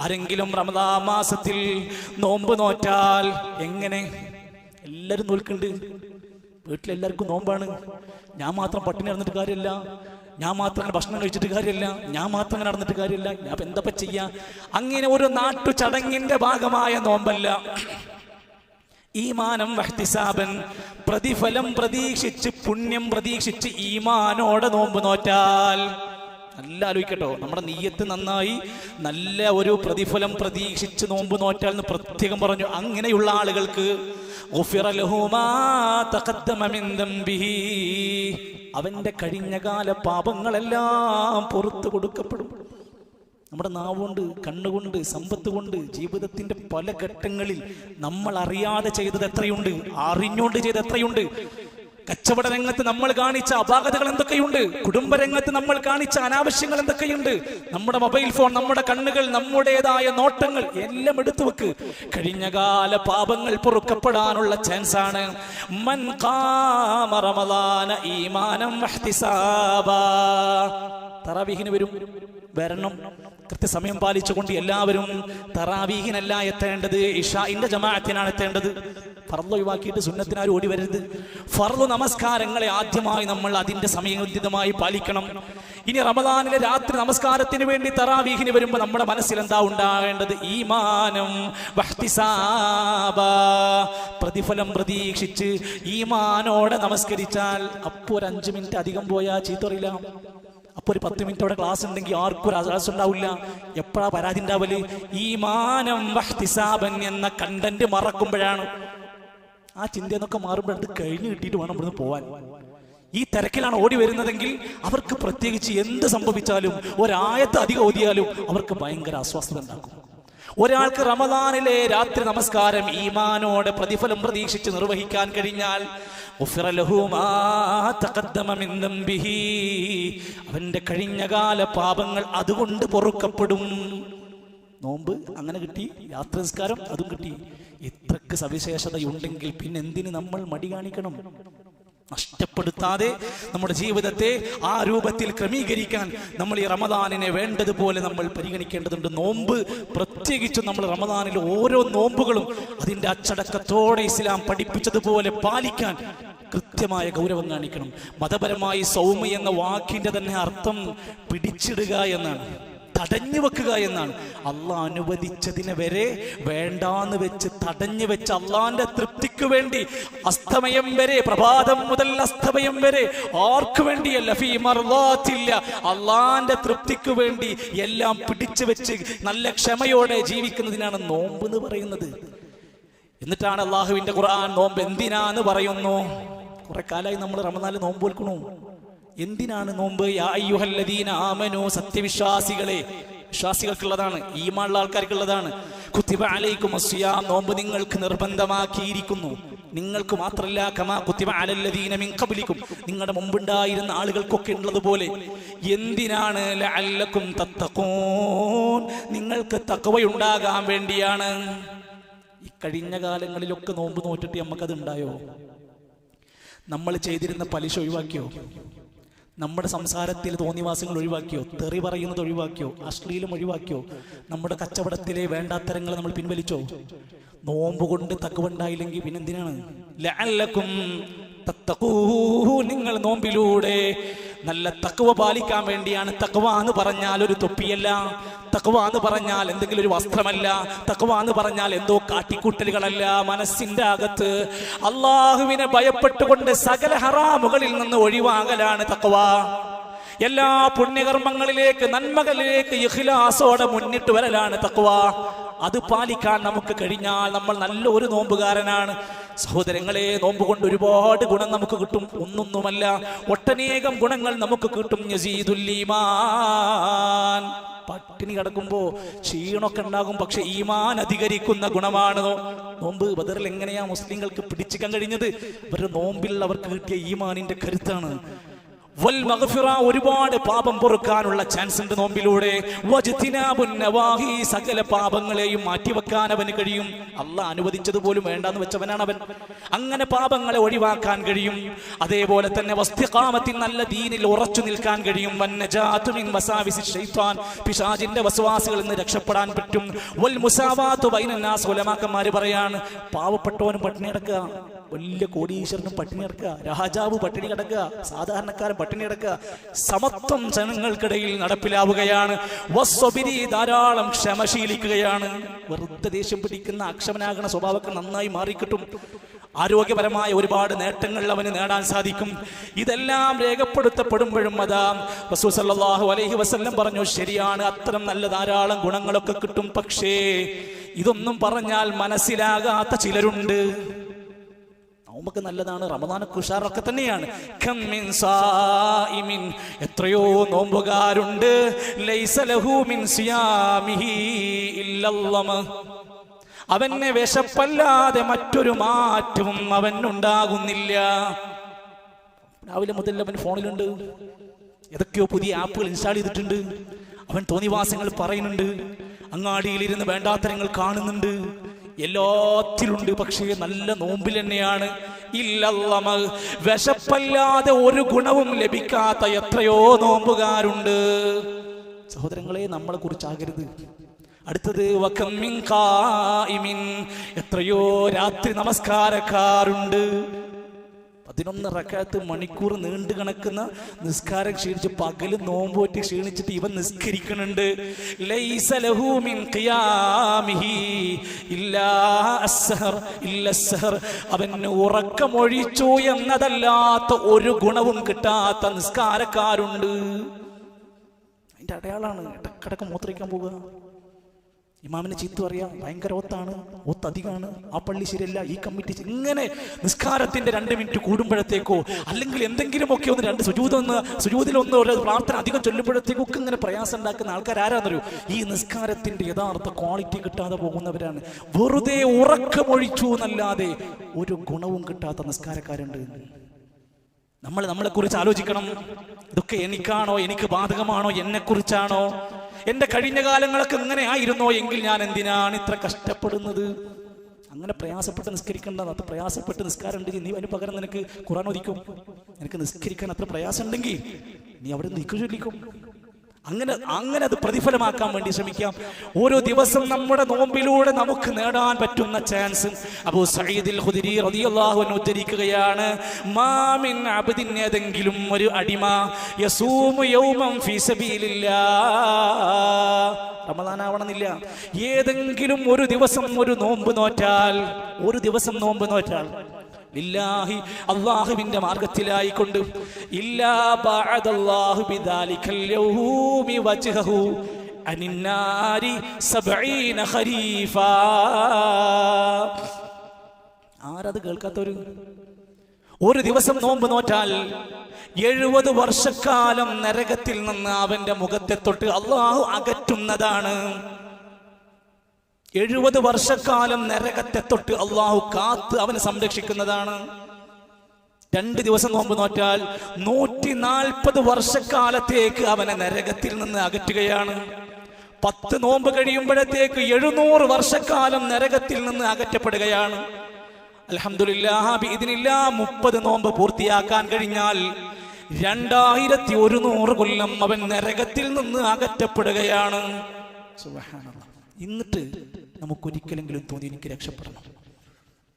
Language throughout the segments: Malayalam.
ആരെങ്കിലും റമദാൻ മാസത്തിൽ നോമ്പ് നോറ്റാൽ എങ്ങനെ? എല്ലാവരും നോൽക്കുന്നുണ്ട്, വീട്ടിലെല്ലാവർക്കും നോമ്പാണ്. ഞാൻ മാത്രം പട്ടിണി നടന്നിട്ട് കാര്യമില്ല, ഞാൻ മാത്രം ഭക്ഷണം കഴിച്ചിട്ട് കാര്യമില്ല, ഞാൻ മാത്രം നടന്നിട്ട് കാര്യമില്ല, ഞാൻ എന്തപ്പോ ചെയ്യാ? അങ്ങനെ ഒരു നാട്ടു ചടങ്ങിന്റെ ഭാഗമായ നോമ്പല്ല. ഈമാനം വഹ്തിസാബൻ, പ്രതിഫലം പ്രതീക്ഷിച്ച്, പുണ്യം പ്രതീക്ഷിച്ച് ഈമാനോടെ നോമ്പ് നോറ്റാൽ, നല്ല ആലോചിക്കട്ടോ, നമ്മുടെ നിയ്യത്ത് നന്നായി നല്ല ഒരു പ്രതിഫലം പ്രതീക്ഷിച്ച് നോമ്പ് നോറ്റാൽ എന്ന് പ്രത്യേകം പറഞ്ഞു. അങ്ങനെയുള്ള ആളുകൾക്ക് അവന്റെ കഴിഞ്ഞകാല പാപങ്ങളെല്ലാം പുറത്തു കൊടുക്കപ്പെടും. നമ്മുടെ നാവുകൊണ്ട്, കണ്ണുകൊണ്ട്, സമ്പത്ത് കൊണ്ട് ജീവിതത്തിന്റെ പല ഘട്ടങ്ങളിൽ നമ്മൾ അറിയാതെ ചെയ്തത് എത്രയുണ്ട്, അറിഞ്ഞുകൊണ്ട് ചെയ്ത് എത്രയുണ്ട്. കച്ചവട രംഗത്ത് നമ്മൾ കാണിച്ച അപാകതകൾ എന്തൊക്കെയുണ്ട്, കുടുംബരംഗത്ത് നമ്മൾ കാണിച്ച അനാവശ്യങ്ങൾ എന്തൊക്കെയുണ്ട്. നമ്മുടെ മൊബൈൽ ഫോൺ, നമ്മുടെ കണ്ണുകൾ, നമ്മുടേതായ നോട്ടങ്ങൾ എല്ലാം എടുത്തു വെക്ക്. കഴിഞ്ഞകാല പാപങ്ങൾ പൊറുക്കപ്പെടാനുള്ള ചാൻസാണ്. മൻ ഖാമ റമളാന ഈമാനം വഹ്തിസാബാ. തറാവീഹിന് വരണം, കൃത്യസമയം പാലിച്ചുകൊണ്ട് എല്ലാവരും. തറാവീഹിനല്ല എത്തേണ്ടത്, ഇശാഇന്റെ ജമാഅത്തിനാണ് എത്തേണ്ടത്. ഫർള് ഒഴിവാക്കിയിട്ട് സുന്നത്തിനാരും ഓടി വരരുത്. ഫർള് നമസ്കാരങ്ങളെ ആദ്യമായി നമ്മൾ അതിന്റെ സമയോചിതമായി പാലിക്കണം. ഇനി റമദാനിലെ രാത്രി നമസ്കാരത്തിന് വേണ്ടി തറാവീഹിന് വരുമ്പോൾ നമ്മുടെ മനസ്സിൽ എന്താ ഉണ്ടാവേണ്ടത്? ഈമാനം വഹ്തിസാബാ, പ്രതിഫലം പ്രതീക്ഷിച്ച് ഈമാനോടെ നമസ്കരിച്ചാൽ അപ്പോൾ ഒരു 5 മിനിറ്റ് അധികം പോയാൽ ചീത്തറിയില്ല. അപ്പോൾ ഒരു 10 മിനിറ്റ് അവിടെ ക്ലാസ് ഉണ്ടെങ്കിൽ ആർക്കും ഒരു ആശ്വാസം ഉണ്ടാവില്ല. എപ്പോഴാ പരാതി ഉണ്ടാവല്? ഈമാനം വഹ്തിസാബൻ എന്ന കണ്ടന്റ് മറക്കുമ്പോഴാണ്. ആ ചിന്തയെന്നൊക്കെ മാറുമ്പോൾ അത് കഴിഞ്ഞ് കിട്ടിയിട്ട് വേണം ഇവിടുന്ന് പോവാൻ. ഈ തിരക്കിലാണ് ഓടി വരുന്നതെങ്കിൽ അവർക്ക് പ്രത്യേകിച്ച് എന്ത് സംഭവിച്ചാലും ഒരായത്ത് അധികം ഓതിയാലും അവർക്ക് ഭയങ്കര അസ്വസ്ഥത ഉണ്ടാക്കും. ഒരാൾക്ക് റമദാനിലെ രാത്രി നമസ്കാരം ഈമാനോടെ പ്രതിഫലം പ്രതീക്ഷിച്ച് നിർവഹിക്കാൻ കഴിഞ്ഞാൽ അവന്റെ കഴിഞ്ഞകാല പാപങ്ങൾ അതുകൊണ്ട് പൊറുക്കപ്പെടും. നോമ്പ് അങ്ങനെ കിട്ടി, രാത്രി നിസ്കാരം അതും കിട്ടി. ഇത്രക്ക് സവിശേഷതയുണ്ടെങ്കിൽ പിന്നെ എന്തിന് നമ്മൾ മടി കാണിക്കണം? നഷ്ടപ്പെടുത്താതെ നമ്മുടെ ജീവിതത്തെ ആ രൂപത്തിൽ ക്രമീകരിക്കാൻ നമ്മൾ ഈ റമദാനിനെ വേണ്ടതുപോലെ നമ്മൾ പരിഗണിക്കേണ്ടതുണ്ട്. നോമ്പ് പ്രത്യേകിച്ചും നമ്മൾ റമദാനിലെ ഓരോ നോമ്പുകളും അതിൻ്റെ അച്ചടക്കത്തോടെ ഇസ്ലാം പഠിപ്പിച്ചതുപോലെ പാലിക്കാൻ കൃത്യമായ ഗൗരവം കാണിക്കണം. മതപരമായി സൗമ എന്ന വാക്കിന്റെ തന്നെ അർത്ഥം പിടിച്ചിടുക എന്നാണ്, തടഞ്ഞു വെക്കുക എന്നാണ്. അള്ളാഹ് അനുവദിച്ചതിനെ വരെ വേണ്ടാന്ന് വെച്ച് തടഞ്ഞു വെച്ച് അള്ളാന്റെ തൃപ്തിക്ക് വേണ്ടി അസ്തമയം വരെ, പ്രഭാതം മുതൽ അസ്തമയം വരെ ആർക്കു വേണ്ടിയല്ല, ഫീ മർളാത്തില്ല, അള്ളാന്റെ തൃപ്തിക്ക് വേണ്ടി എല്ലാം പിടിച്ചു വെച്ച് നല്ല ക്ഷമയോടെ ജീവിക്കുന്നതിനാണ് നോമ്പ് എന്ന് പറയുന്നത്. എന്നിട്ടാണ് അള്ളാഹുവിന്റെ ഖുർആൻ നോമ്പ് എന്തിനാന്ന് പറയുന്നു. കുറെ കാലമായി നമ്മൾ റമദാനിൽ നോമ്പ് വെൽക്കണു. എന്തിനാണ് നോമ്പ്? യാ അയ്യുഹല്ലദീന ആമനൂ, സത്യവിശ്വാസികളെ, വിശ്വാസികൾക്കുള്ളതാണ്, ഈമാനുള്ള ആൾക്കാർക്കുള്ളതാണ്. കുത്തിബ അലൈക്കുമുസ് സിയാം, നോമ്പ് നിങ്ങൾക്ക് നിർബന്ധമാക്കിയിരിക്കുന്നു. നിങ്ങൾക്ക് മാത്രമല്ല, കമാ കുത്തിബ അലല്ലദീന മിൻ ഖബ്ലിക്കും, നിങ്ങളുടെ മുമ്പുണ്ടായിരുന്ന ആളുകൾക്കൊക്കെ ഉള്ളതുപോലെ. എന്തിനാണ്? ലഅല്ലക്കും തത്തഖൂൻ, നിങ്ങൾക്ക് തഖ്വയുണ്ടാകാൻ വേണ്ടിയാണ്. ഈ കഴിഞ്ഞ കാലങ്ങളിലൊക്കെ നോമ്പ് നോറ്റിട്ട് നമുക്കത് ഉണ്ടായോ? നമ്മൾ ചെയ്തിരുന്ന പലിശ ഒഴിവാക്കിയോ? നമ്മുടെ സംസാരത്തിൽ തോന്നിവാസങ്ങൾ ഒഴിവാക്കിയോ? തെറി പറയുന്നത് ഒഴിവാക്കിയോ? അശ്ലീലം ഒഴിവാക്കിയോ? നമ്മുടെ കച്ചവടത്തിലെ വേണ്ടാത്തരങ്ങൾ നമ്മൾ പിൻവലിച്ചോ? നോമ്പ് കൊണ്ട് തഖ്വ പിന്നെന്തിനാണ്? ലഅല്ലക്കും തത്തഖൂൻ, നിങ്ങൾ നോമ്പിലൂടെ നല്ല തഖ്വ പാലിക്കാൻ വേണ്ടിയാണ്. തഖ്വ എന്ന് പറഞ്ഞാൽ ഒരു തൊപ്പിയല്ല, തഖ്വ എന്ന് പറഞ്ഞാൽ എന്തെങ്കിലും ഒരു വസ്ത്രമല്ല, തഖ്വ എന്ന് പറഞ്ഞാൽ എന്തോ കാട്ടിക്കൂട്ടലുകളല്ല. മനസ്സിന്റെ അകത്ത് അള്ളാഹുവിനെ ഭയപ്പെട്ടുകൊണ്ട് സകല ഹറാമുകളിൽ നിന്ന് ഒഴിവാകലാണ് തഖ്വ. എല്ലാ പുണ്യകർമ്മങ്ങളിലേക്ക്, നന്മകളിലേക്ക് ഇഖ്ലാസോടെ മുന്നിട്ട് വരലാണ് തഖ്വ. അത് പാലിക്കാൻ നമുക്ക് കഴിഞ്ഞാൽ നമ്മൾ നല്ല ഒരു നോമ്പുകാരനാണ്. സഹോദരങ്ങളെ, നോമ്പ് കൊണ്ട് ഒരുപാട് ഗുണം നമുക്ക് കിട്ടും. ഒന്നൊന്നുമല്ല, ഒട്ടനേകം ഗുണങ്ങൾ നമുക്ക് കിട്ടും. യസീദുൽ ഈമാൻ, പട്ടിണി കിടക്കുമ്പോ ക്ഷീണമൊക്കെ ഉണ്ടാകും, പക്ഷെ ഈമാൻ അധികരിക്കുന്ന ഗുണമാണ് നോമ്പ്. ബദറിൽ എങ്ങനെയാ മുസ്ലിങ്ങൾക്ക് പിടിച്ചിക്കാൻ കഴിഞ്ഞത്? ഇവരുടെ നോമ്പിൽ അവർക്ക് കിട്ടിയ ഈമാനിന്റെ കരുത്താണ്. വൽ മഗ്ഫിറ, ഒരുപാട് പാപം പൊറുക്കാനുള്ള ചാൻസ് ഉണ്ട് നോമ്പിലൂടെ. വജ്തിനാബുൻ നവാഹി, സകല പാപങ്ങളെയും മാറ്റിവെക്കാൻ അവന് കഴിയും. അള്ളാഹ് അനുവദിച്ചതുപോലും വേണ്ടാന്ന് വെച്ചവനാണ് അവൻ. അങ്ങനെ പാപങ്ങളെ ഒഴിവാക്കാൻ കഴിയും. അതേപോലെ തന്നെ വസ്തിഖാമത്തിൻ, നല്ല ദീനിൽ ഉറച്ചു നിൽക്കാൻ കഴിയും. വന്നജാതു മിൻ വസാവിസി ശൈത്താൻ, പിശാചിന്റെ വസ്വാസുകളിൽ നിന്ന് രക്ഷപ്പെടാൻ പറ്റും. വൽ മുസാവാതു ബൈനന്നാസ്, ഉലമാക്കന്മാര് പറയാണ്, പാവപ്പെട്ടവനും പട്ടിണി കിടക്കുക, വലിയ കോടീശ്വരനും പട്ടിണി കിടക്കുക, രാജാവ് പട്ടിണി കിടക്കുക, സാധാരണക്കാരൻ പട്ടിണി കിടക്കുക. സമത്വം ജനങ്ങൾക്കിടയിൽ നടപ്പിലാവുകയാണ്. വസ്വബിരി, ധാരാളം ക്ഷമശീലിക്കുകയാണ്. വെറുതെ ദേഷ്യം പിടിക്കുന്ന അക്ഷമനാകണ സ്വഭാവമൊക്കെ നന്നായി മാറിക്കിട്ടും. ആരോഗ്യപരമായ ഒരുപാട് നേട്ടങ്ങൾ അവന് നേടാൻ സാധിക്കും. ഇതെല്ലാം രേഖപ്പെടുത്തപ്പെടുമ്പോഴും അതാ റസൂൽ സല്ലല്ലാഹു അലൈഹി വസല്ലം പറഞ്ഞു, ശരിയാണ്, അത്തരം നല്ല ധാരാളം ഗുണങ്ങളൊക്കെ കിട്ടും. പക്ഷേ ഇതൊന്നും പറഞ്ഞാൽ മനസ്സിലാകാത്ത ചിലരുണ്ട്. നോമ്പൊക്കെ നല്ലതാണ്, റമദാനൊക്കെ ഉഷാറൊക്കെ തന്നെയാണ്. എത്രയോ നോമ്പുകാരുണ്ട്, ലൈസ ലഹു മിൻ സിയാമിഹി ഇല്ലല്ലമ, അവനെ വിശപ്പല്ലാതെ മറ്റൊരു മാറ്റവും അവനുണ്ടാകുന്നില്ല. രാവിലെ മുതൽ അവൻ ഫോണിലുണ്ട്, ഏതൊക്കെയോ പുതിയ ആപ്പുകൾ ഇൻസ്റ്റാൾ ചെയ്തിട്ടുണ്ട്. അവൻ തോന്നിവാസങ്ങൾ പറയുന്നുണ്ട്, അങ്ങാടിയിലിരുന്ന് വേണ്ടാത്തരങ്ങൾ കാണുന്നുണ്ട്, എല്ലാത്തിലുണ്ട്. പക്ഷേ നല്ല നോമ്പിൽ തന്നെയാണ്. ഇല്ലല്ലമ, വിശപ്പല്ലാതെ ഒരു ഗുണവും ലഭിക്കാത്ത എത്രയോ നോമ്പുകാരുണ്ട്. സഹോദരങ്ങളെ, നമ്മളെ കുറിച്ചാകരുത്. അടുത്തത് വകമ്മിൻ ഖായിമിൻ, എത്രയോ രാത്രി നമസ്കാരക്കാരുണ്ട്. 11 റക്അത്ത് മണിക്കൂർ നീണ്ടു കിടക്കുന്ന നിസ്കാരം ക്ഷീണിച്ച് പകല് നോമ്പോറ്റി ക്ഷീണിച്ചിട്ട് ഇവൻ നിസ്കരിക്കുന്നുണ്ട്. ലൈസ ലഹു മിൻ ഖിയാമിഹി ഇല്ലാ അസ്സഹർ ഇല്ല അസ്സഹർ, അവന് ഉറക്കമൊഴിച്ചു എന്നതല്ലാത്ത ഒരു ഗുണവും കിട്ടാത്ത നിസ്കാരക്കാരുണ്ട്. അതിന്റെ അടയാളാണ് ഇടക്കിടക്ക് മൂത്രയ്ക്കാൻ പോവുക, ഇമാമിനെ ചീത്ത പറയാം, ഭയങ്കര ഒത്താണ്, ഒത്ത് അധികമാണ്, ആ പള്ളി ശരിയല്ല, ഈ കമ്മിറ്റി. ഇങ്ങനെ നിസ്കാരത്തിന്റെ 2 മിനിറ്റ് കൂടുമ്പോഴത്തേക്കോ അല്ലെങ്കിൽ എന്തെങ്കിലുമൊക്കെ ഒന്ന് 2 സുജൂദിലൊന്ന് ഒരു പ്രാർത്ഥന അധികം ചൊല്ലുമ്പോഴത്തേക്കും ഒക്കെ ഇങ്ങനെ പ്രയാസം ഉണ്ടാക്കുന്ന ആൾക്കാർ ആരാന്നറിയോ? ഈ നിസ്കാരത്തിന്റെ യഥാർത്ഥ ക്വാളിറ്റി കിട്ടാതെ പോകുന്നവരാണ്. വെറുതെ ഉറക്കമൊഴിച്ചു എന്നല്ലാതെ ഒരു ഗുണവും കിട്ടാത്ത നിസ്കാരക്കാരുണ്ട്. നമ്മളെ കുറിച്ച് ആലോചിക്കണം. ഇതൊക്കെ എനിക്കാണോ, എനിക്ക് ബാധകമാണോ, എന്നെ കുറിച്ചാണോ? എന്റെ കഴിഞ്ഞ കാലങ്ങളൊക്കെ ഇങ്ങനെ ആയിരുന്നോ എങ്കിൽ ഞാൻ എന്തിനാണ് ഇത്ര കഷ്ടപ്പെടുന്നത്? അങ്ങനെ പ്രയാസപ്പെട്ട് നിസ്കരിക്കേണ്ടത്. അത്ര പ്രയാസപ്പെട്ട് നിസ്കാരം ഉണ്ടെങ്കിൽ നീ അതിന് പകരം നിനക്ക് ഖുർആൻ ഓദിക്കും. നിനക്ക് നിസ്കരിക്കാൻ അത്ര പ്രയാസം ഉണ്ടെങ്കിൽ നീ അവിടെ ദിക്ർ ചൊല്ലിക്കും. അങ്ങനെ അത് പ്രതിഫലമാക്കാൻ വേണ്ടി ശ്രമിക്കാം. ഓരോ ദിവസം നമ്മുടെ നോമ്പിലൂടെ നമുക്ക് നേടാൻ പറ്റുന്ന ചാൻസ് അബൂ സഈദുൽ ഖുദരി റളിയല്ലാഹു അൻഹു ഉദ്ധരിക്കുകയാണ്, മാ മിൻ അബ്ദിൻ, ഏതെങ്കിലും ഒരു അടിമ, യസൂമു യൗമൻ ഫീ സബീലില്ലാഹ്, റമദാനാവണമെന്നില്ല, ഏതെങ്കിലും ഒരു ദിവസം ഒരു നോമ്പ് നോറ്റാൽ, ലില്ലാഹി, അല്ലാഹുവിന്റെ മാർഗത്തിലായിക്കൊണ്ട്, ഇല്ലാ ബഅദല്ലാഹു ബിദാലികൽ യൗമി വജ്ഹഹു അനിന്നാരി 70 ഖരീഫാ. ആരത് കേൾക്കാത്തവര്? ഒരു ദിവസം നോമ്പ് നോറ്റാൽ 70 വർഷക്കാലം നരകത്തിൽ നിന്ന് അവന്റെ മുഖത്തെ തൊട്ട് അല്ലാഹു അകറ്റുന്നതാണ്. 70 വർഷക്കാലം നരകത്തെ തൊട്ട് അള്ളാഹു കാത്ത് അവനെ സംരക്ഷിക്കുന്നതാണ്. 2 ദിവസം നോമ്പ് നോറ്റാൽ 140 വർഷക്കാലത്തേക്ക് അവനെ നരകത്തിൽ നിന്ന് അകറ്റുകയാണ്. 10 നോമ്പ് കഴിയുമ്പോഴത്തേക്ക് 700 വർഷക്കാലം നരകത്തിൽ നിന്ന് അകറ്റപ്പെടുകയാണ്. അൽഹംദുലില്ലാഹ് ബിഇദ്നില്ലാഹ് 30 നോമ്പ് പൂർത്തിയാക്കാൻ കഴിഞ്ഞാൽ 2100 കൊല്ലം അവൻ നരകത്തിൽ നിന്ന് അകറ്റപ്പെടുകയാണ്. സുബ്ഹാനല്ലാഹ്. എന്നിട്ട് നമുക്കൊരിക്കലെങ്കിലും തോന്നി എനിക്ക് രക്ഷപ്പെടണം.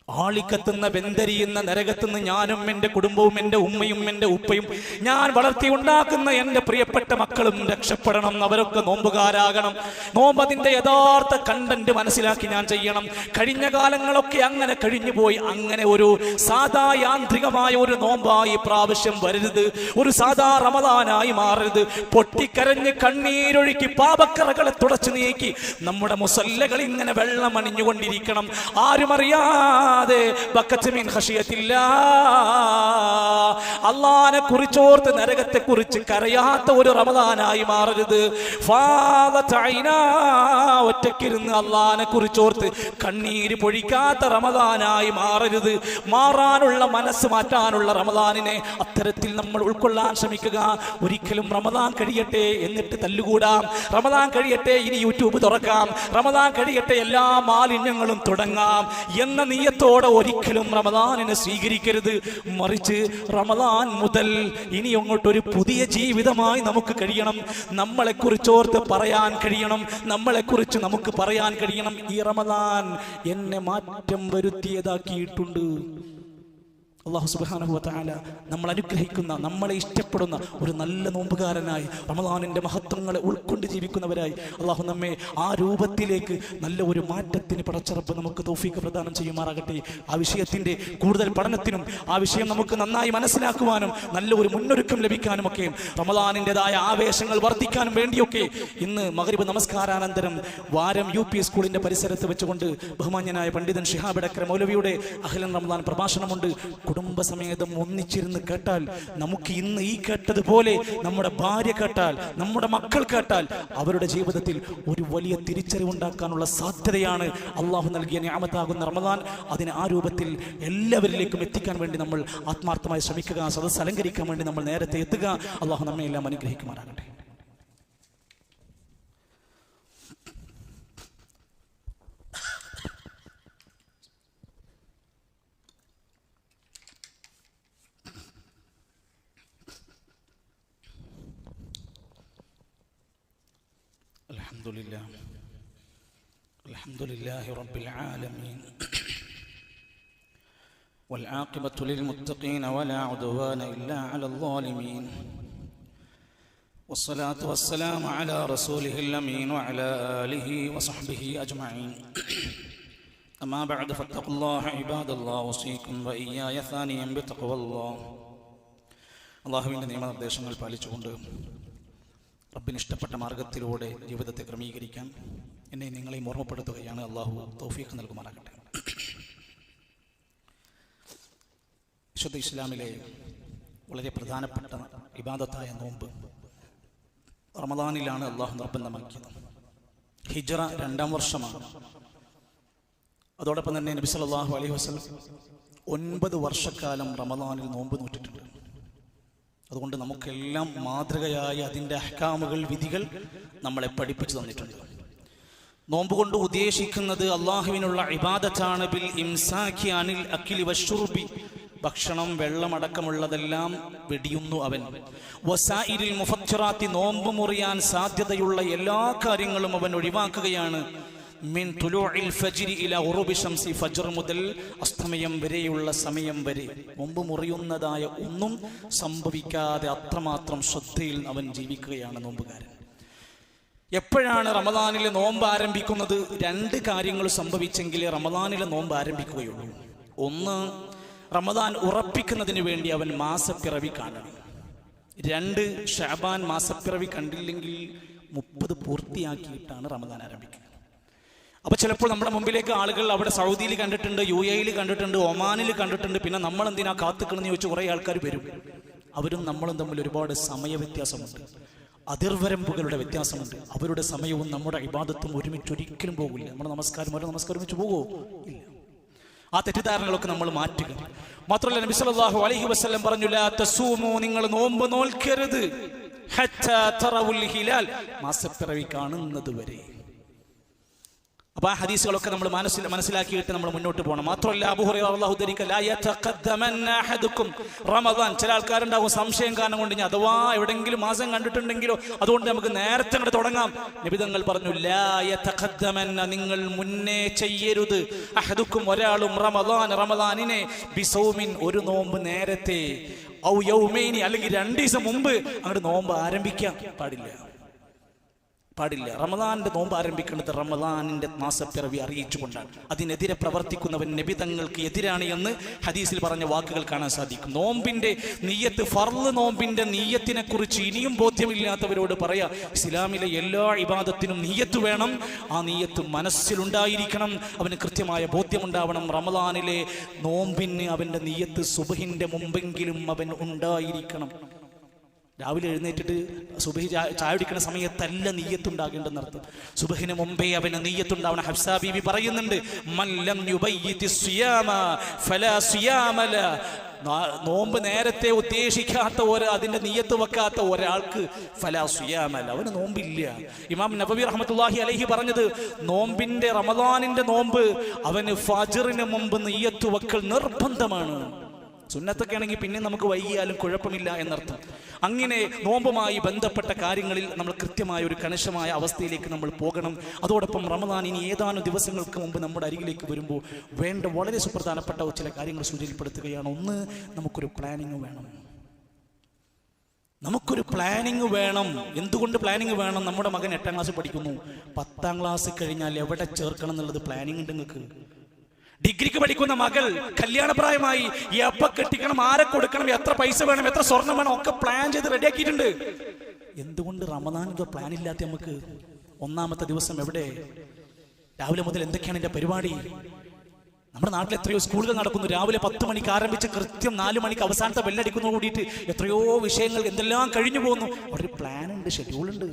ആളിക്കത്തുന്ന വെന്തരിയുന്ന നരകത്തുനിന്ന് ഞാനും എൻ്റെ കുടുംബവും എൻ്റെ ഉമ്മയും എൻ്റെ ഉപ്പയും ഞാൻ വളർത്തി ഉണ്ടാക്കുന്ന എൻ്റെ പ്രിയപ്പെട്ട മക്കളും രക്ഷപ്പെടണം. അവരൊക്കെ നോമ്പുകാരാകണം. നോമ്പ് അതിൻ്റെ യഥാർത്ഥ കണ്ടന്റ് മനസ്സിലാക്കി ഞാൻ ചെയ്യണം. കഴിഞ്ഞ കാലങ്ങളൊക്കെ അങ്ങനെ കഴിഞ്ഞുപോയി. അങ്ങനെ ഒരു സാധാ യാന്ത്രികമായ ഒരു നോമ്പായി പ്രാവശ്യം വരരുത്. ഒരു സാധാ റമദാനായി മാറരുത്. പൊട്ടിക്കരഞ്ഞ് കണ്ണീരൊഴുക്കി പാപക്കറകളെ തുടച്ചു നീക്കി നമ്മുടെ മുസല്ലകൾ ഇങ്ങനെ വെള്ളമണിഞ്ഞുകൊണ്ടിരിക്കണം. ആരും അറിയാ അതെ ബക്കത്ത് മിൻ ഖശിയത്തില്ലാ, അള്ളാനെ കുറിച്ചോർത്ത് നരകത്തെ കുറിച്ച് കരയാത്ത ഒരു റമദാനായി മാറരുത്. ഒറ്റക്കിരുന്ന് അള്ളാനെ കുറിച്ചോർത്ത് കണ്ണീര് പൊഴിക്കാത്ത റമദാനായി മാറരുത്. മാറാനുള്ള മനസ്സ് മാറ്റാനുള്ള റമദാനിനെ അത്തരത്തിൽ നമ്മൾ ഉൾക്കൊള്ളാൻ ശ്രമിക്കുക. ഒരിക്കലും റമദാൻ കഴിയട്ടെ എന്നിട്ട് തല്ലുകൂടാം, റമദാൻ കഴിയട്ടെ ഇനി യൂട്യൂബ് തുറക്കാം, റമദാൻ കഴിയട്ടെ എല്ലാ മാലിന്യങ്ങളും തുടങ്ങാം എന്ന നിയത്തോടെ ഒരിക്കലും റമദാനിനെ സ്വീകരിക്കരുത്. മറിച്ച് റമദാൻ മുതൽ ഇനി അങ്ങോട്ടൊരു പുതിയ ജീവിതമായി നമുക്ക് കഴിയണം. നമ്മളെക്കുറിച്ചോർത്ത് പറയാൻ കഴിയണം, നമ്മളെക്കുറിച്ച് നമുക്ക് പറയാൻ കഴിയണം, ഈ റമദാൻ എന്നെ മാറ്റം വരുത്തിയതാക്കിയിട്ടുണ്ട്. അല്ലാഹു സുബ്ഹാനഹു വ തആല നമ്മൾ അനുഗ്രഹിക്കുന്ന, നമ്മളെ ഇഷ്ടപ്പെടുന്ന ഒരു നല്ല നോമ്പുകാരനായി, റമദാനിൻ്റെ മഹത്വങ്ങളെ ഉൾക്കൊണ്ട് ജീവിക്കുന്നവരായി അല്ലാഹു നമ്മെ ആ രൂപത്തിലേക്ക് നല്ല ഒരു മാറ്റത്തിന് പടച്ചറപ്പ് നമുക്ക് തൗഫീഖ് പ്രദാനം ചെയ്യുമാറാകട്ടെ. ആ വിഷയത്തിൻ്റെ കൂടുതൽ പഠനത്തിനും ആ വിഷയം നമുക്ക് നന്നായി മനസ്സിലാക്കുവാനും നല്ല ഒരു മുന്നൊരുക്കം ലഭിക്കാനുമൊക്കെ റമദാനിൻ്റെതായ ആവേശങ്ങൾ വർദ്ധിക്കാനും വേണ്ടിയൊക്കെ ഇന്ന് മഗ്രിബ് നമസ്കാരാനന്തരം വാരം UP സ്കൂളിൻ്റെ പരിസരത്ത് വെച്ചുകൊണ്ട് ബഹുമാന്യനായ പണ്ഡിതൻ ശിഹാബ് അടക്കര മൗലവിയുടെ അഹ്ലൻ റമദാൻ പ്രഭാഷണമുണ്ട്. കുടുംബസമേതം ഒന്നിച്ചിരുന്ന് കേട്ടാൽ, നമുക്ക് ഇന്ന് ഈ കേട്ടതുപോലെ നമ്മുടെ ഭാര്യ കേട്ടാൽ, നമ്മുടെ മക്കൾ കേട്ടാൽ അവരുടെ ജീവിതത്തിൽ ഒരു വലിയ തിരിച്ചറിവുണ്ടാക്കാനുള്ള സാധ്യതയാണ് അള്ളാഹു നൽകിയ നിഅമത്താകുന്ന റമദാൻ. അതിനെ ആ രൂപത്തിൽ എല്ലാവരിലേക്കും എത്തിക്കാൻ വേണ്ടി നമ്മൾ ആത്മാർത്ഥമായി ശ്രമിക്കുക, സദസ്സ് അലങ്കരിക്കാൻ വേണ്ടി നമ്മൾ നേരത്തെ എത്തുക. അള്ളാഹു നമ്മെ എല്ലാം അനുഗ്രഹിക്കുമാറാകട്ടെ. الحمد لله رب العالمين والعاقبة للمتقين ولا عدوان إلا على الظالمين والصلاة والسلام على رسوله الأمين وعلى آله وصحبه أجمعين أما بعد فاتقوا الله عباد الله أوصيكم وإياي ثانيا بتقوى الله. അല്ലാഹുവിൻ്റെ നിയമനിർദ്ദേശങ്ങൾ പാലിച്ചുകൊണ്ട് റബ്ബിന് ഇഷ്ടപ്പെട്ട മാർഗത്തിലൂടെ ജീവിതത്തെ ക്രമീകരിക്കാൻ എന്നെ നിങ്ങളെയും ഓർമ്മപ്പെടുത്തുകയാണ്. അള്ളാഹു തൗഫീഖ് നൽകുമാറാകട്ടെ. വിശുദ്ധ ഇസ്ലാമിലെ വളരെ പ്രധാനപ്പെട്ട ഇബാദത്തായ നോമ്പ് റമദാനിലാണ് അള്ളാഹു നിർബന്ധമാക്കിയത്. ഹിജ്റ 2ാം വർഷമാണ്. അതോടൊപ്പം തന്നെ നബി സല്ലല്ലാഹു അലൈഹി വസല്ലം 9 വർഷക്കാലം റമദാനിൽ നോമ്പ് നോറ്റിട്ടുണ്ട്. അതുകൊണ്ട് നമുക്കെല്ലാം മാതൃകയായ അതിൻ്റെ അഹ്കാമുകൾ, വിധികൾ നമ്മളെ പഠിപ്പിച്ചു തന്നിട്ടുണ്ട്. നോമ്പ് കൊണ്ട് ഉദ്ദേശിക്കുന്നത് അള്ളാഹുവിനുള്ള ഇബാദത്താണ്. ബിൽ ഇംസാക്കി അനിൽ അക്കിലി വശുർബി, ഭക്ഷണം വെള്ളമടക്കമുള്ളതെല്ലാം വെടിയുന്നു അവൻ. വസായിരിൽ മുഫത്തിറാത്തി, നോമ്പ് മുറിയാൻ സാധ്യതയുള്ള എല്ലാ കാര്യങ്ങളും അവൻ ഒഴിവാക്കുകയാണ്. മിൻ തുലൂഇൽ ഫജ്രി ഇലാ ഉറൂബി ശംസി, ഫജ്ർ മുതൽ അസ്തമയം വരെയുള്ള സമയം വരെ നോമ്പ് മുറിയുന്നതായ ഒന്നും സംഭവിക്കാതെ അത്രമാത്രം ശ്രദ്ധയിൽ അവൻ ജീവിക്കുകയാണ് നോമ്പുകാരൻ. എപ്പോഴാണ് റമദാനിലെ നോമ്പ് ആരംഭിക്കുന്നത്? 2 കാര്യങ്ങൾ സംഭവിച്ചെങ്കിലേ റമദാനിലെ നോമ്പ് ആരംഭിക്കുകയുള്ളൂ. ഒന്ന്, റമദാൻ ഉറപ്പിക്കുന്നതിന് വേണ്ടി അവൻ മാസപ്പിറവി കാണണം. 2, ഷഅബാൻ മാസപ്പിറവി കണ്ടില്ലെങ്കിൽ 30 പൂർത്തിയാക്കിയിട്ടാണ് റമദാൻ ആരംഭിക്കുക. അപ്പോൾ ചിലപ്പോൾ നമ്മുടെ മുമ്പിലേക്ക് ആളുകൾ അവിടെ സൗദിയിൽ കണ്ടിട്ടുണ്ട്, UAE കണ്ടിട്ടുണ്ട്, ഒമാനിൽ കണ്ടിട്ടുണ്ട്. പിന്നെ നമ്മൾ എന്തിനാ കാത്തുക്കണമെന്ന് ചോദിച്ച് കുറേ ആൾക്കാർ വരും. അവരും നമ്മളും തമ്മിൽ ഒരുപാട് സമയ വ്യത്യാസമുണ്ട്, അതിർവരമ്പുകളുടെ വ്യത്യാസമുണ്ട്. അവരുടെ സമയവും നമ്മുടെ ഇബാദത്തും ഒരിക്കലും പോകില്ല. നമ്മുടെ നമസ്കാരം ഒരുമിച്ച് പോകുമോ? ഇല്ല. ആ തെറ്റിദ്ധാരണകളൊക്കെ നമ്മൾ മാറ്റുക. മാത്രമല്ല നബി സല്ലല്ലാഹു അലൈഹി വസല്ലം പറഞ്ഞു, ലാ തസൂമു, നിങ്ങൾ നോമ്പ് നോൽക്കരുത്, ഹത്താ തറവുൽ ഹിലാൽ, മാസപ്പിറവി കാണുന്നത് വരെ. അപ്പോൾ ആ ഹദീസുകളൊക്കെ നമ്മൾ മനസ്സിലാക്കിയിട്ട് നമ്മൾ മുന്നോട്ട് പോകണം. മാത്രമല്ല അബൂ ഹുറൈറ റളിയല്ലാഹു അൻഹു ലാ യതഖദ്ദമന്ന അഹദുക്കും റമദാൻ, ചില ആൾക്കാരുണ്ടാവും സംശയം കാരണം കൊണ്ട് ഞാൻ അഥവാ എവിടെയെങ്കിലും മാസം കണ്ടിട്ടുണ്ടെങ്കിലോ അതുകൊണ്ട് നമുക്ക് നേരത്തെ അങ്ങോട്ട് തുടങ്ങാം. നബി തങ്ങൾ പറഞ്ഞു, ലാ യതഖദ്ദമന്ന, നിങ്ങൾ മുന്നേ ചെയ്യരുത്, അഹദുക്കും, ഒരാളും, റമദാനിനെ ബിസൗമിൻ, ഒരു നോമ്പ് നേരത്തെ, ഔ യൗമൈനി, അല്ലെങ്കിൽ 2 ദിവസം മുമ്പ് അങ്ങോട്ട് നോമ്പ് ആരംഭിക്കാൻ പാടില്ല. പാടില്ല. റമദാനിന്റെ നോമ്പ് ആരംഭിക്കുന്നത് റമദാനിന്റെ മാസപ്പിറവി അറിയിച്ചുകൊണ്ടാണ്. അതിനെതിരെ പ്രവർത്തിക്കുന്നവൻ നബി തങ്ങൾക്ക് എതിരാണ് എന്ന് ഹദീസിൽ പറഞ്ഞ വാക്കുകൾ കാണാൻ സാധിക്കും. നോമ്പിന്റെ നിയ്യത്ത്, ഫർള് നോമ്പിന്റെ നിയ്യത്തിനെ കുറിച്ച് ഇനിയും ബോധ്യമില്ലാത്തവരോട് പറയാ, ഇസ്ലാമിലെ എല്ലാ ഇബാദത്തിനും നിയ്യത്ത് വേണം. ആ നിയ്യത്ത് മനസ്സിലുണ്ടായിരിക്കണം, അവന് കൃത്യമായ ബോധ്യമുണ്ടാവണം. റമദാനിലെ നോമ്പിന് അവന്റെ നിയ്യത്ത് സുബ്ഹിന്റെ മുമ്പെങ്കിലും അവൻ ഉണ്ടായിരിക്കണം. രാവിലെ എഴുന്നേറ്റിട്ട് സുബഹി ചായ കുടിക്കുന്ന സമയത്തല്ല നിയ്യത്തുണ്ടാകേണ്ടെന്നർത്ഥം. സുബഹിന് മുമ്പേ അവന് നിയ്യത്തുണ്ടാവണം. ഹഫ്സ ബീവി പറയുന്നുണ്ട്, മല്ലം യുബയ്യിതി സിയാമ ഫലാ സിയാമ ല. നോമ്പ് നേരത്തെ ഉദ്ദേശിക്കാത്ത അതിന്റെ നിയ്യത്ത് വെക്കാത്ത ഒരാൾക്ക് ഫലാ സിയാമ ല, അവന് നോമ്പില്ല. ഇമാം നബവി റഹ്മത്തുള്ളാഹി അലൈഹി പറഞ്ഞത്, നോമ്പിന്റെ റമദാനിന്റെ നോമ്പ് അവന് ഫജ്റിന് മുമ്പ് നിയ്യത്ത് വെക്കൽ നിർബന്ധമാണ്. സുന്നത്തൊക്കെ ആണെങ്കിൽ പിന്നെ നമുക്ക് വൈകിയാലും കുഴപ്പമില്ല എന്നർത്ഥം. അങ്ങനെ നോമ്പുമായി ബന്ധപ്പെട്ട കാര്യങ്ങളിൽ നമ്മൾ കൃത്യമായ ഒരു കണിശമായ അവസ്ഥയിലേക്ക് നമ്മൾ പോകണം. അതോടൊപ്പം റമദാൻ ഇനി ഏതാനും ദിവസങ്ങൾക്ക് മുമ്പ് നമ്മുടെ അരികിലേക്ക് വരുമ്പോൾ വേണ്ട വളരെ സുപ്രധാനപ്പെട്ട ചില കാര്യങ്ങൾ സൂചിപ്പെടുത്തുകയാണ്. ഒന്ന്, നമുക്കൊരു പ്ലാനിങ് വേണം. നമുക്കൊരു പ്ലാനിങ് വേണം. എന്തുകൊണ്ട് പ്ലാനിങ് വേണം? നമ്മുടെ മകൻ 8ാം ക്ലാസ് പഠിക്കുന്നു. 10ാം ക്ലാസ് കഴിഞ്ഞാൽ എവിടെ ചേർക്കണം എന്നുള്ളത് പ്ലാനിങ് ഉണ്ട് നിങ്ങൾക്ക്. ഡിഗ്രിക്ക് പഠിക്കുന്ന മകൾ കല്യാണപ്രായമായി, എപ്പ കെട്ടിക്കണം, ആരെ കൊടുക്കണം, എത്ര പൈസ വേണം, എത്ര സ്വർണം വേണം, ഒക്കെ പ്ലാൻ ചെയ്ത് റെഡിയാക്കിയിട്ടുണ്ട്. എന്തുകൊണ്ട് റമദാനിന്റെ പ്ലാൻ ഇല്ലാത്ത നമുക്ക്? ഒന്നാമത്തെ ദിവസം എവിടെ? രാവിലെ മുതൽ എന്തൊക്കെയാണ് എൻ്റെ പരിപാടി? നമ്മുടെ നാട്ടിൽ എത്രയോ സ്കൂളുകൾ നടക്കുന്നു. രാവിലെ 10 മണിക്ക് ആരംഭിച്ച് കൃത്യം 4 മണിക്ക് അവസാനത്തെ ബെല്ലടിക്കുന്ന കൂടിയിട്ട് എത്രയോ വിഷയങ്ങൾ എന്തെല്ലാം കഴിഞ്ഞു പോകുന്നു. അവിടെ ഒരു പ്ലാൻ ഉണ്ട്, ഷെഡ്യൂളുണ്ട്.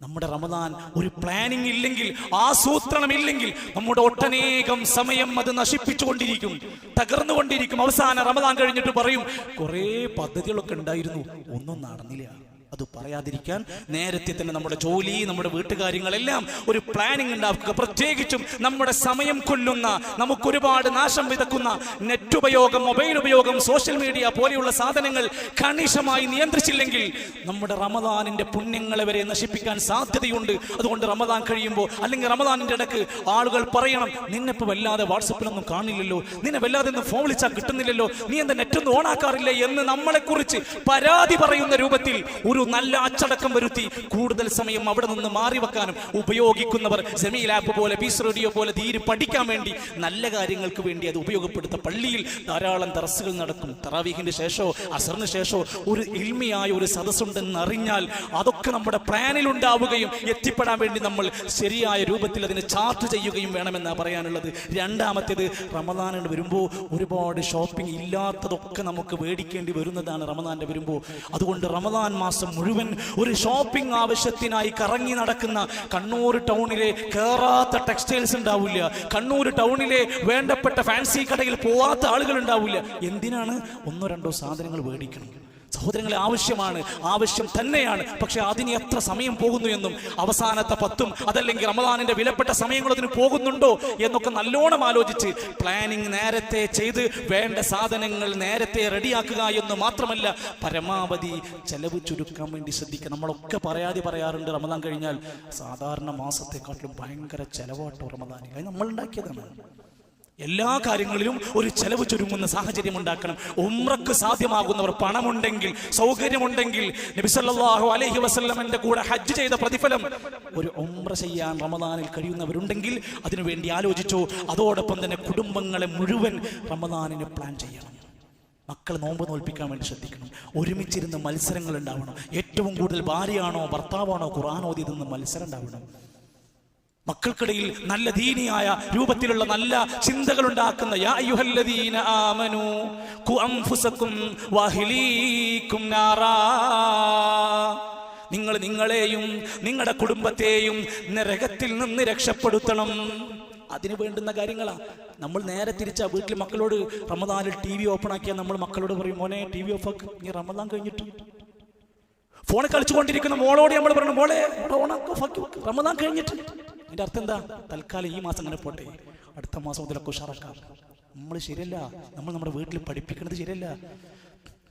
നമ്മുടെ റമദാൻ ഒരു പ്ലാനിങ് ഇല്ലെങ്കിൽ, ആസൂത്രണം ഇല്ലെങ്കിൽ, നമ്മുടെ ഒട്ടനേകം സമയം അത് നശിപ്പിച്ചുകൊണ്ടിരിക്കും, തകർന്നുകൊണ്ടിരിക്കും. അവസാനം റമദാൻ കഴിഞ്ഞിട്ട് പറയും, കുറേ പദ്ധതികളൊക്കെ ഉണ്ടായിരുന്നു, ഒന്നും നടന്നില്ല. അത് പറയാതിരിക്കാൻ നേരത്തെ തന്നെ നമ്മുടെ ജോലി, നമ്മുടെ വീട്ടുകാര്യങ്ങളെല്ലാം ഒരു പ്ലാനിങ് ഉണ്ടാക്കുക. പ്രത്യേകിച്ചും നമ്മുടെ സമയം കൊല്ലുന്ന, നമുക്കൊരുപാട് നാശം വിതക്കുന്ന നെറ്റ് ഉപയോഗം, മൊബൈൽ ഉപയോഗം, സോഷ്യൽ മീഡിയ പോലെയുള്ള സാധനങ്ങൾ കണിശമായി നിയന്ത്രിച്ചില്ലെങ്കിൽ നമ്മുടെ റമദാനിന്റെ പുണ്യങ്ങളെ വരെ നശിപ്പിക്കാൻ സാധ്യതയുണ്ട്. അതുകൊണ്ട് റമദാൻ കഴിയുമ്പോൾ, അല്ലെങ്കിൽ റമദാനിന്റെ ഇടക്ക് ആളുകൾ പറയണം, നിന്നെപ്പോൾ വല്ലാതെ വാട്സപ്പിലൊന്നും കാണില്ലല്ലോ, നിന്നെ വല്ലാതെ ഒന്നും ഫോൺ വിളിച്ചാൽ കിട്ടുന്നില്ലല്ലോ, നീ എന്താ നെറ്റൊന്നും ഓണാക്കാറില്ല എന്ന് നമ്മളെ കുറിച്ച് പരാതി പറയുന്ന രൂപത്തിൽ ഒരു നല്ല അച്ചടക്കം വരുത്തി കൂടുതൽ സമയം അവിടെ നിന്ന് മാറി വെക്കാനും ഉപയോഗിക്കുന്നവർ ജമീൽ ആപ്പ് പോലെ, പീസ് റേഡിയോ പോലെ ദീന് പഠിക്കാൻ വേണ്ടി, നല്ല കാര്യങ്ങൾക്ക് വേണ്ടി അത് ഉപയോഗപ്പെടുത്ത പള്ളിയിൽ ധാരാളം ദർസുകൾ നടക്കും. തറാവീഹിന്റെ ശേഷമോ അസറിന് ശേഷമോ ഒരു ഇൽമിയായ ഒരു സദസ്സുണ്ടെന്ന് അറിഞ്ഞാൽ അതൊക്കെ നമ്മുടെ പ്ലാനിൽ ഉണ്ടാവുകയും എത്തിപ്പെടാൻ വേണ്ടി നമ്മൾ ശരിയായ രൂപത്തിൽ അതിനെ ചാർട്ട് ചെയ്യുകയും വേണമെന്നാണ് പറയാനുള്ളത്. രണ്ടാമത്തേത്, റമദാൻ വരുമ്പോൾ ഒരുപാട് ഷോപ്പിംഗ് ഇല്ലാത്തതൊക്കെ നമുക്ക് മേടിക്കേണ്ടി വരുന്നതാണ് റമദാന്റെ വരുമ്പോൾ. അതുകൊണ്ട് റമദാൻ മാസം മുഴുവൻ ഒരു ഷോപ്പിംഗ് ആവശ്യത്തിനായി കറങ്ങി നടക്കുന്ന, കണ്ണൂർ ടൗണിലെ കേറാത്ത ടെക്സ്റ്റൈൽസ് ഉണ്ടാവില്ല, കണ്ണൂർ ടൗണിലെ വേണ്ടപ്പെട്ട ഫാൻസി കടയിൽ പോവാത്ത ആളുകൾ ഉണ്ടാവില്ല. എന്തിനാണ്? 1-2 സാധനങ്ങൾ മേടിക്കണം. സഹോദരങ്ങളെ, ആവശ്യമാണ്, ആവശ്യം തന്നെയാണ്. പക്ഷെ അതിന് എത്ര സമയം പോകുന്നു എന്നും, അവസാനത്തെ 10ഉം അതല്ലെങ്കിൽ റമദാനിന്റെ വിലപ്പെട്ട സമയങ്ങൾ അതിന് പോകുന്നുണ്ടോ എന്നൊക്കെ നല്ലോണം ആലോചിച്ച് പ്ലാനിങ് നേരത്തെ ചെയ്ത് വേണ്ട സാധനങ്ങൾ നേരത്തെ റെഡിയാക്കുക എന്ന് മാത്രമല്ല, പരമാവധി ചെലവ് ചുരുക്കാൻ വേണ്ടി ശ്രദ്ധിക്കുക. നമ്മളൊക്കെ പറയാറുണ്ട്, റമദാൻ കഴിഞ്ഞാൽ സാധാരണ മാസത്തെക്കാട്ടിലും ഭയങ്കര ചെലവാട്ടോ റമദാനിൽ. അത് നമ്മൾ ഉണ്ടാക്കിയതാണ്. എല്ലാ കാര്യങ്ങളിലും ഒരു ചെലവ് ചുരുങ്ങുന്ന സാഹചര്യം ഉണ്ടാക്കണം. ഉംറക്ക് സാധ്യമാകുന്നവർ, പണമുണ്ടെങ്കിൽ, സൗകര്യമുണ്ടെങ്കിൽ, നബി സല്ലല്ലാഹു അലൈഹി വസല്ലമയുടെ കൂടെ ഹജ്ജ് ചെയ്ത പ്രതിഫലം ഒരു ഉംറ ചെയ്യാൻ റമദാനിൽ കഴിയുന്നവരുണ്ടെങ്കിൽ അതിനുവേണ്ടി ആലോചിച്ചോ. അതോടൊപ്പം തന്നെ കുടുംബങ്ങളെ മുഴുവൻ റമദാനിന് പ്ലാൻ ചെയ്യണം. മക്കൾ നോമ്പ് നോൽപ്പിക്കാൻ വേണ്ടി ശ്രദ്ധിക്കണം. ഒരുമിച്ചിരുന്ന് മത്സരങ്ങൾ ഉണ്ടാവണം. ഏറ്റവും കൂടുതൽ ഭാര്യയാണോ ഭർത്താവാണോ ഖുർആൻ ഓതിയതെന്ന് മത്സരം ഉണ്ടാവണം. മക്കൾക്കിടയിൽ നല്ല ദീനിയായ രൂപത്തിലുള്ള നല്ല ചിന്തകൾ ഉണ്ടാക്കുന്ന, യാ അയ്യുഹല്ലദീന ആമനൂ ഖു അൻഫുസകും വഅഹ്ലീകും നാറാ, നിങ്ങൾ നിങ്ങളെയും നിങ്ങളുടെ കുടുംബത്തെയും നരകത്തിൽ നിന്ന് രക്ഷപ്പെടുത്തണം. അതിന് വേണ്ടുന്ന കാര്യങ്ങളാ. നമ്മൾ നേരെ തിരിച്ചാ വീട്ടിൽ മക്കളോട് റമദാനിൽ TV ഓപ്പൺ ആക്കിയാൽ നമ്മൾ മക്കളോട് പറയും, മോനെ TV ഓഫ് ആക്ക്, നീ റമദാൻ കഴിഞ്ഞിട്ട്. ഫോണിൽ കളിച്ചുകൊണ്ടിരിക്കുന്ന മോളോട് നമ്മൾ പറഞ്ഞു, മോളെ റമദാൻ കഴിഞ്ഞിട്ട്. അതിന്റെ അർത്ഥം എന്താ? തൽക്കാലം ഈ മാസം അങ്ങനെ പോട്ടെ, അടുത്ത മാസം മുതലൊക്കെ ഉഷാറാക്കാം. നമ്മൾ ശരിയല്ല, നമ്മൾ നമ്മുടെ വീട്ടിൽ പഠിപ്പിക്കുന്നത് ശരിയല്ല.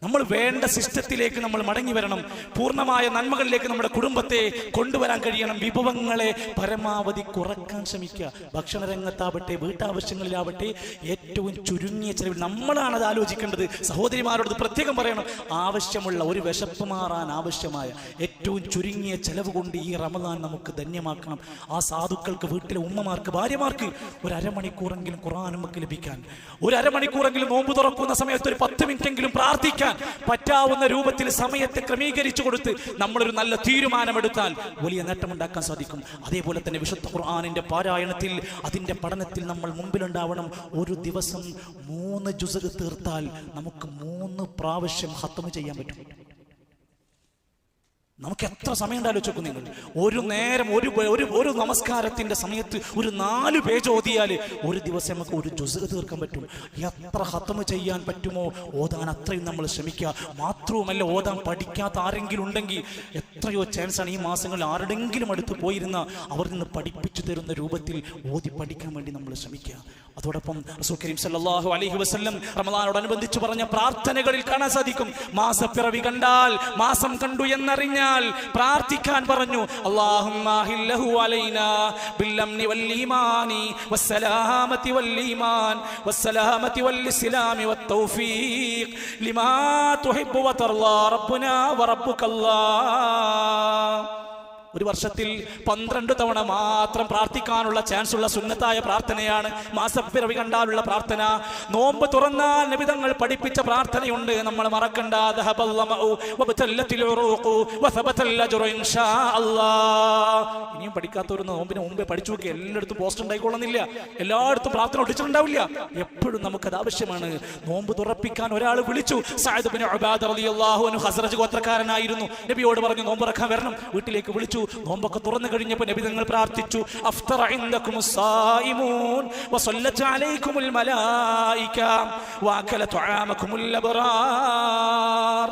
നമ്മൾ വേണ്ട സിസ്റ്റത്തിലേക്ക് നമ്മൾ മടങ്ങി വരണം. പൂർണ്ണമായ നന്മകളിലേക്ക് നമ്മുടെ കുടുംബത്തെ കൊണ്ടുവരാൻ കഴിയണം. വിഭവങ്ങളെ പരമാവധി കുറക്കാൻ ശ്രമിക്കുക. ഭക്ഷണ രംഗത്താവട്ടെ, വീട്ടാവശ്യങ്ങളിലാവട്ടെ, ഏറ്റവും ചുരുങ്ങിയ ചെലവിൽ നമ്മളാണ് അത് ആലോചിക്കേണ്ടത്. സഹോദരിമാരോട് പ്രത്യേകം പറയണം, ആവശ്യമുള്ള ഒരു വിശപ്പ് മാറാൻ ആവശ്യമായ ഏറ്റവും ചുരുങ്ങിയ ചെലവ് കൊണ്ട് ഈ റമദാൻ നമുക്ക് ധന്യമാക്കണം. ആ സാധുക്കൾക്ക്, വീട്ടിലെ ഉമ്മമാർക്ക്, ഭാര്യമാർക്ക് ഒരു അരമണിക്കൂറെങ്കിലും ഖുർആൻ നമുക്ക് ലഭിക്കാൻ, ഒരു അരമണിക്കൂറെങ്കിലും നോമ്പ് തുറക്കുന്ന സമയത്ത് ഒരു 10 മിനിറ്റെങ്കിലും പ്രാർത്ഥിക്കാൻ പറ്റാവുന്ന രൂപത്തിൽ സമയത്തെ ക്രമീകരിച്ചു കൊടുത്ത് നമ്മളൊരു നല്ല തീരുമാനമെടുത്താൽ വലിയ നേട്ടമുണ്ടാക്കാൻ സാധിക്കും. അതേപോലെ തന്നെ വിശുദ്ധ ഖുർആനിന്റെ പാരായണത്തിൽ, അതിന്റെ പഠനത്തിൽ നമ്മൾ മുമ്പിലുണ്ടാവണം. ഒരു ദിവസം 3 ജുസ് തീർത്താൽ നമുക്ക് 3 പ്രാവശ്യം ഖത്മ് ചെയ്യാൻ പറ്റും. നമുക്ക് എത്ര സമയം ഉണ്ടാലോചിക്കും നിങ്ങൾ? ഒരു നേരം ഒരു നമസ്കാരത്തിന്റെ സമയത്ത് ഒരു 4 പേജ് ഓതിയാൽ ഒരു ദിവസം നമുക്ക് ഒരു ജുസ് തീർക്കാൻ പറ്റും. എത്ര ഖത്മ് ചെയ്യാൻ പറ്റുമോ ഓതാൻ അത്രയും നമ്മൾ ശ്രമിക്കുക. മാത്രവുമല്ല, ഓതാൻ പഠിക്കാത്ത ആരെങ്കിലും ഉണ്ടെങ്കിൽ എത്രയോ ചാൻസാണ് ഈ മാസങ്ങളിൽ ആരുടെങ്കിലും അടുത്ത് പോയിരുന്ന അവർ നിന്ന് പഠിപ്പിച്ചു തരുന്ന രൂപത്തിൽ ഓതി പഠിക്കാൻ വേണ്ടി നമ്മൾ ശ്രമിക്കുക. അതോടൊപ്പം റസൂൽ കരീം സല്ലല്ലാഹു അലൈഹി വസല്ലം റമദാനോടനുബന്ധിച്ച് പറഞ്ഞ പ്രാർത്ഥനകളിൽ കാണാൻ സാധിക്കും, മാസപ്പിറവി കണ്ടാൽ, മാസം കണ്ടു എന്നറിഞ്ഞാൽ പ്രാർത്ഥിക്കാൻ പറഞ്ഞു. അല്ലാഹുമ്മ അഹില്ലഹു അലൈനാ ബില്ലംനി വൽ ഈമാനി വസ്സലാമതി വൽ ഈമാൻ വസ്സലാമതി വൽ ഇസ്ലാമി വത്തൗഫീഖ് ലിമാ തുഹിബ്ബു വതർളാ റബ്ബുനാ വറബ്ബുകല്ലാഹ്. ഒരു വർഷത്തിൽ 12 തവണ മാത്രം പ്രാർത്ഥിക്കാനുള്ള ചാൻസ് ഉള്ള സുന്നത്തായ പ്രാർത്ഥനയാണ് മാസപ്പിറവി കണ്ടാലുള്ള പ്രാർത്ഥന. നോമ്പ് തുറന്നാൽ നബി തങ്ങൾ പഠിപ്പിച്ച പ്രാർത്ഥനയുണ്ട്, നമ്മൾ മറക്കണ്ട. ഇനിയും പഠിക്കാത്തവർ നോമ്പിന് മുമ്പേ പഠിച്ചു നോക്കി. എല്ലായിടത്തും പോസ്റ്റ് ഉണ്ടായിക്കൊള്ളുന്നില്ല, എല്ലായിടത്തും പ്രാർത്ഥന ഒട്ടിച്ചിട്ടുണ്ടാവില്ല. എപ്പോഴും നമുക്കത് ആവശ്യമാണ്. നോമ്പ് തുറപ്പിക്കാൻ ഒരാൾ വിളിച്ചു. സഅദ് ഇബ്നു ഉബാദ റളിയല്ലാഹു അൻഹു ഖസ്റജ് ഗോത്രക്കാരനായിരുന്നു. നബിയോട് പറഞ്ഞു, നോമ്പ് തുറക്കാൻ വരണം. വീട്ടിലേക്ക് വിളിച്ചു. നോമ്പൊക്കെ തുറന്നു കഴിഞ്ഞപ്പോൾ നബി തങ്ങൾ പ്രാർത്ഥിച്ചു, അഫ്തറ ഇൻദകുമുസ് സായിമൂൻ വസല്ലത അലൈക്കുമുൽ മലായിക വഅകല തുആമകുമുൽ അബ്റാർ.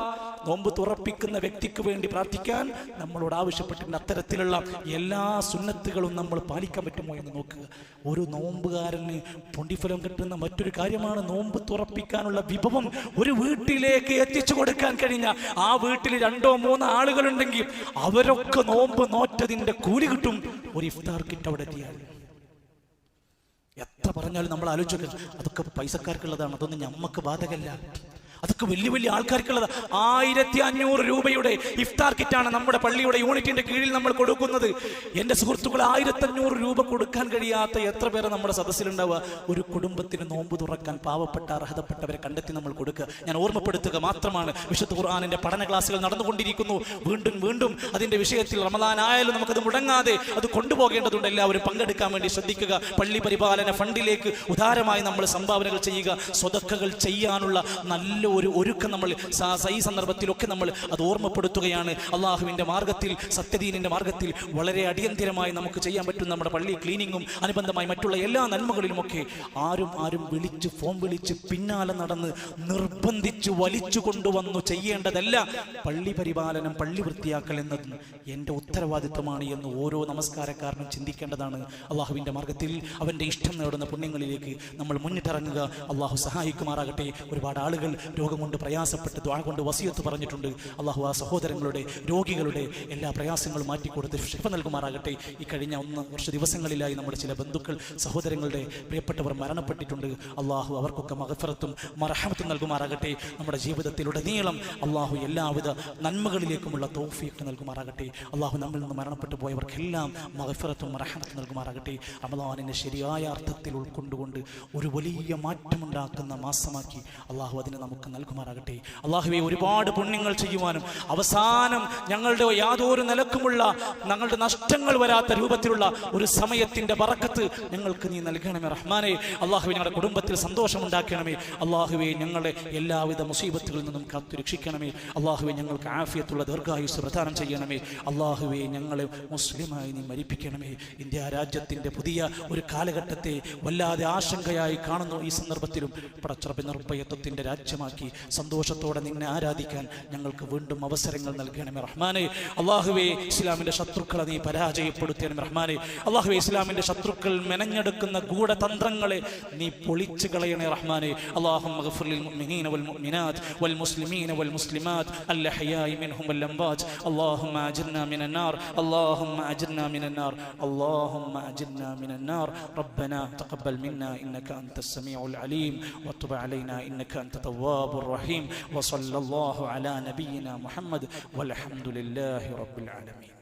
നോമ്പ് തുറപ്പിക്കുന്ന വ്യക്തിക്ക് വേണ്ടി പ്രാർത്ഥിക്കാൻ നമ്മളോട് ആവശ്യപ്പെട്ടിട്ടുണ്ട്. അത്തരത്തിലുള്ള എല്ലാ സുന്നത്തുകളും നമ്മൾ പാലിക്കാൻ പറ്റുമോ എന്ന് നോക്കുക. ഒരു നോമ്പുകാരന് പൊണ്ടിഫലം കിട്ടുന്ന മറ്റൊരു കാര്യമാണ് നോമ്പ് തുറപ്പിക്കാനുള്ള വിഭവം ഒരു വീട്ടിലേക്ക് എത്തിച്ചു കൊടുക്കാൻ കഴിഞ്ഞ ആ വീട്ടിൽ 2-3 ആളുകളുണ്ടെങ്കിൽ അവരൊക്കെ നോമ്പ് നോറ്റതിന്റെ കൂലി കിട്ടും ഒരു ഇഫ്താർ കിറ്റ് അവിടെ എത്തിയാൽ. എത്ര പറഞ്ഞാലും നമ്മൾ ആലോചിക്കുക, അതൊക്കെ പൈസക്കാർക്കുള്ളതാണ്, അതൊന്നും ഞമ്മക്ക് ബാധകല്ല. അതൊക്കെ വലിയ വലിയ ആൾക്കാർക്കുള്ളത്. 1500 രൂപയുടെ ഇഫ്താർ കിറ്റാണ് നമ്മുടെ പള്ളിയുടെ യൂണിറ്റിന്റെ കീഴിൽ നമ്മൾ കൊടുക്കുന്നത്. എൻ്റെ സുഹൃത്തുക്കൾ, 1500 രൂപ കൊടുക്കാൻ കഴിയാത്ത എത്ര പേരെ നമ്മുടെ സദസ്സിലുണ്ടാവുക? ഒരു കുടുംബത്തിന് നോമ്പ് തുറക്കാൻ പാവപ്പെട്ട അർഹതപ്പെട്ടവരെ കണ്ടെത്തി നമ്മൾ കൊടുക്കുക. ഞാൻ ഓർമ്മപ്പെടുത്തുക മാത്രമാണ്, വിശുദ്ധ ഖുർആനിന്റെ പഠന ക്ലാസ്സുകൾ നടന്നുകൊണ്ടിരിക്കുന്നു. വീണ്ടും വീണ്ടും അതിന്റെ വിഷയത്തിൽ റമദാൻ ആയാലും നമുക്കത് മുടങ്ങാതെ അത് കൊണ്ടുപോകേണ്ടതുണ്ട്. എല്ലാവരും പങ്കെടുക്കാൻ വേണ്ടി ശ്രദ്ധിക്കുക. പള്ളി പരിപാലന ഫണ്ടിലേക്ക് ഉദാരമായി നമ്മൾ സംഭാവനകൾ ചെയ്യുക. സ്വതക്കകൾ ചെയ്യാനുള്ള നല്ല ഒരു ഒരുക്കം നമ്മൾ ഈ സന്ദർഭത്തിലൊക്കെ നമ്മൾ അത് ഓർമ്മപ്പെടുത്തുകയാണ്. അള്ളാഹുവിൻ്റെ മാർഗത്തിൽ, സത്യദീനിന്റെ മാർഗത്തിൽ വളരെ അടിയന്തിരമായി നമുക്ക് ചെയ്യാൻ പറ്റും. നമ്മുടെ പള്ളി ക്ലീനിങ്ങും അനുബന്ധമായി മറ്റുള്ള എല്ലാ നന്മകളിലുമൊക്കെ ആരും വിളിച്ച്, ഫോൺ വിളിച്ച്, പിന്നാലെ നടന്ന് നിർബന്ധിച്ച് വലിച്ചു കൊണ്ടുവന്നു ചെയ്യേണ്ടതല്ല. പള്ളി പരിപാലനം, പള്ളി വൃത്തിയാക്കൽ എന്നതും എൻ്റെ ഉത്തരവാദിത്വമാണ് എന്ന് ഓരോ നമസ്കാരക്കാരനും ചിന്തിക്കേണ്ടതാണ്. അള്ളാഹുവിൻ്റെ മാർഗത്തിൽ അവൻ്റെ ഇഷ്ടം നേടുന്ന പുണ്യങ്ങളിലേക്ക് നമ്മൾ മുന്നിട്ടിറങ്ങുക. അള്ളാഹു സഹായിക്കുമാറാകട്ടെ. ഒരുപാട് ആളുകൾ രോഗം കൊണ്ട് പ്രയാസപ്പെട്ട് ദുആ കൊണ്ട് വസിയത്ത് പറഞ്ഞിട്ടുണ്ട്. അള്ളാഹു ആ സഹോദരങ്ങളുടെ, രോഗികളുടെ എല്ലാ പ്രയാസങ്ങളും മാറ്റിക്കൊടുത്ത് ശിഫ നൽകുമാറാകട്ടെ. ഈ കഴിഞ്ഞ 1 വർഷ ദിവസങ്ങളിലായി നമ്മുടെ ചില ബന്ധുക്കൾ, സഹോദരങ്ങളുടെ പ്രിയപ്പെട്ടവർ മരണപ്പെട്ടിട്ടുണ്ട്. അള്ളാഹു അവർക്കൊക്കെ മഗ്ഫിറത്തും മർഹമത്തും നൽകുമാറാകട്ടെ. നമ്മുടെ ജീവിതത്തിലുടനീളം അള്ളാഹു എല്ലാവിധ നന്മകളിലേക്കുമുള്ള തൗഫീഖ് നൽകുമാറാകട്ടെ. അള്ളാഹു നമ്മിൽ നിന്ന് മരണപ്പെട്ടു പോയവർക്കെല്ലാം മഗ്ഫിറത്തും മർഹമത്തും നൽകുമാറാകട്ടെ. റമദാനിനെ ശരിയായ അർത്ഥത്തിൽ ഉൾക്കൊണ്ടുകൊണ്ട് ഒരു വലിയ മാറ്റമുണ്ടാക്കുന്ന മാസമാക്കി അള്ളാഹു അതിനെ നമുക്ക് നൽകുമാറാകട്ടെ. അള്ളാഹുവേ, ഒരുപാട് പുണ്യങ്ങൾ ചെയ്യുവാനും അവസാനം ഞങ്ങളുടെ യാതൊരു നിലക്കുമുള്ള ഞങ്ങളുടെ നഷ്ടങ്ങൾ വരാത്ത രൂപത്തിലുള്ള ഒരു സമയത്തിന്റെ ബറക്കത്ത് ഞങ്ങൾക്ക് നീ നൽകണമേ റഹ്മാനെ. അള്ളാഹുവേ, ഞങ്ങളുടെ കുടുംബത്തിൽ സന്തോഷമുണ്ടാക്കണമേ. അള്ളാഹുവേ, ഞങ്ങളെ എല്ലാവിധ മുസീബത്തുകളിൽ നിന്നും കാത്തു രക്ഷിക്കണമേ. അള്ളാഹുവേ, ഞങ്ങൾക്ക് ആഫിയത്തുള്ള ദീർഘായുസ് പ്രദാനം ചെയ്യണമേ. അള്ളാഹുവേ, ഞങ്ങളെ മുസ്ലിമായി നീ മരിപ്പിക്കണമേ. ഇന്ത്യ രാജ്യത്തിന്റെ പുതിയ ഒരു കാലഘട്ടത്തെ വല്ലാതെ ആശങ്കയായി കാണുന്നു. ഈ സന്ദർഭത്തിലും പടച്ചറബ് നിർഭയത്വത്തിന്റെ രാജ്യമാക്കി സമാധാനമാക്കി സന്തോഷത്തോടെ നിന്നെ ആരാധിക്കാൻ ഞങ്ങൾക്ക് വീണ്ടും അവസരങ്ങൾ നൽകണമേ റഹ്മാനെ. അല്ലാഹുവേ, ഇസ്ലാമിന്റെ ശത്രുക്കളെ നീ പരാജയപ്പെടുത്തണമേ റഹ്മാനെ. അല്ലാഹുവേ, ഇസ്ലാമിന്റെ ശത്രുക്കൾ മെനഞ്ഞെടുക്കുന്ന ഗൂഢതന്ത്രങ്ങളെ നീ പൊളിച്ചു കളയണേ റഹ്മാനെ. അല്ലാഹുമ്മ ഗ്ഫിർ ലിൽ മുഅ്മിനീന വൽ മുഅ്മിനാത്ത് വൽ മുസ്ലിമീന വൽ മുസ്ലിമാത്ത് അൽ അഹ്യാഇ മിൻഹും വൽ അംവാത്. അല്ലാഹുമ്മ അജിർനാ മിനൻ നാർ, അല്ലാഹുമ്മ അജിർനാ മിനൻ നാർ, അല്ലാഹുമ്മ അജിർനാ മിനൻ നാർ. റബ്ബനാ തഖബ്ബൽ മിന്നാ ഇന്നക അൻതസ് സമീഉൽ അലീം വതുബ് അലൈനാ ഇന്നക അൻത തവ്വാബുർ റഹീം. വസല്ലല്ലാഹു അലാ നബിയിനാ മുഹമ്മദ് വൽഹംദുലില്ലാഹി റബ്ബിൽ ആലമീൻ.